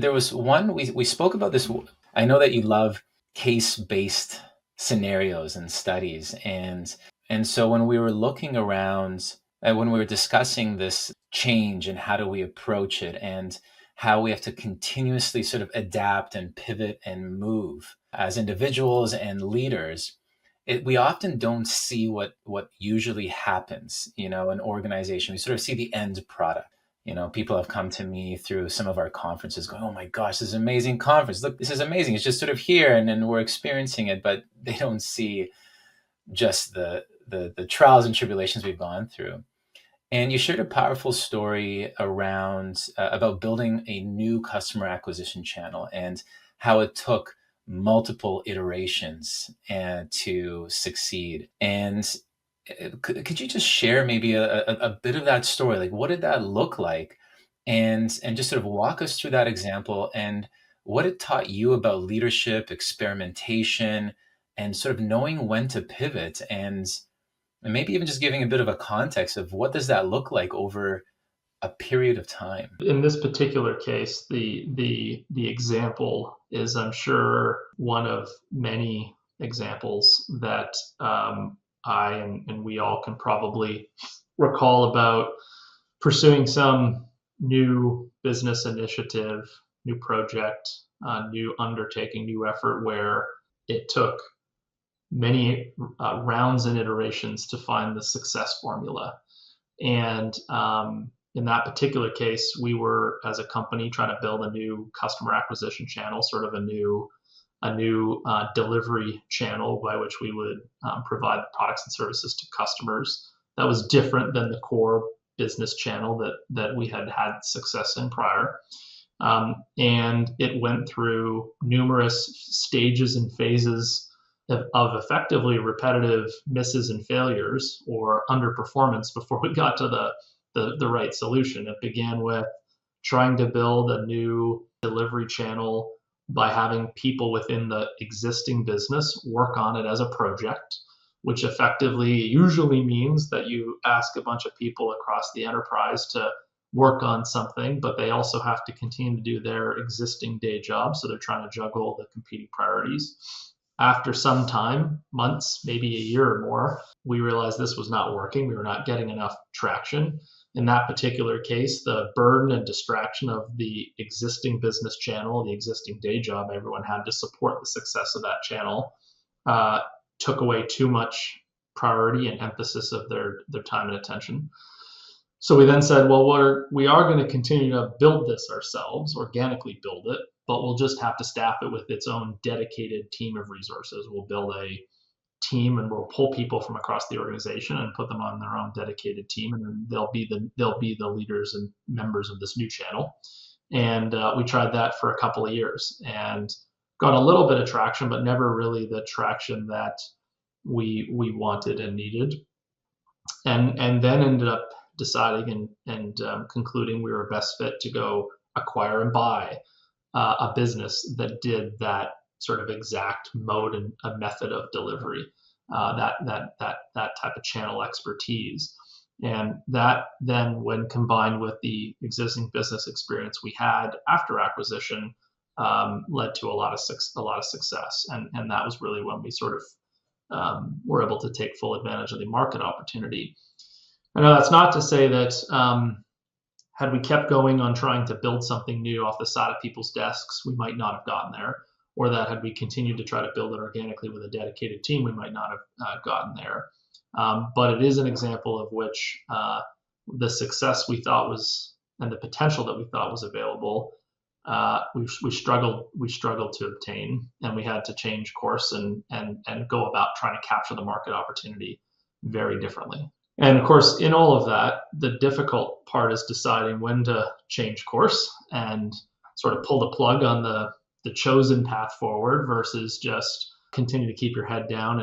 there was one, we spoke about this. I know that you love case-based scenarios and studies. And so when we were looking around, when we were discussing this change and how do we approach it and how we have to continuously sort of adapt and pivot and move as individuals and leaders, we often don't see what usually happens, in organization. We sort of see the end product. People have come to me through some of our conferences going, oh my gosh, this is an amazing conference. Look, this is amazing. It's just sort of here and we're experiencing it, but they don't see just the trials and tribulations we've gone through. And you shared a powerful story around about building a new customer acquisition channel and how it took multiple iterations to succeed. And could you just share maybe a bit of that story? Like, what did that look like? And just sort of walk us through that example and what it taught you about leadership, experimentation, and sort of knowing when to pivot and maybe even just giving a bit of a context of what does that look like over a period of time. In this particular case, the example is, I'm sure, one of many examples that I and we all can probably recall about pursuing some new business initiative, new project, new undertaking, new effort where it took many rounds and iterations to find the success formula. And in that particular case, we were, as a company, trying to build a new customer acquisition channel, sort of a new delivery channel by which we would provide the products and services to customers. That was different than the core business channel that we had had success in prior. And it went through numerous stages and phases of effectively repetitive misses and failures or underperformance before we got to the right solution. It began with trying to build a new delivery channel by having people within the existing business work on it as a project, which effectively usually means that you ask a bunch of people across the enterprise to work on something, but they also have to continue to do their existing day job. So they're trying to juggle the competing priorities. After some time, months, maybe a year or more, we realized this was not working. We were not getting enough traction. In that particular case, the burden and distraction of the existing business channel, the existing day job everyone had to support the success of that channel, took away too much priority and emphasis of their time and attention. So we then said, well, we are going to continue to build this ourselves, organically build it, but we'll just have to staff it with its own dedicated team of resources. We'll build a team and we'll pull people from across the organization and put them on their own dedicated team, and then they'll be the leaders and members of this new channel. And we tried that for a couple of years and got a little bit of traction, but never really the traction that we wanted and needed. And then ended up deciding and concluding we were best fit to go acquire and buy a business that did that sort of exact mode and a method of delivery, that type of channel expertise. And that then, when combined with the existing business experience we had after acquisition, led to a lot of success. And that was really when we sort of were able to take full advantage of the market opportunity. I know that's not to say that had we kept going on trying to build something new off the side of people's desks, we might not have gotten there, or that had we continued to try to build it organically with a dedicated team, we might not have gotten there. But it is an example of which the success we thought was, and the potential that we thought was available, we struggled to obtain, and we had to change course and go about trying to capture the market opportunity very differently. And of course, in all of that, the difficult part is deciding when to change course and sort of pull the plug on the chosen path forward versus just continue to keep your head down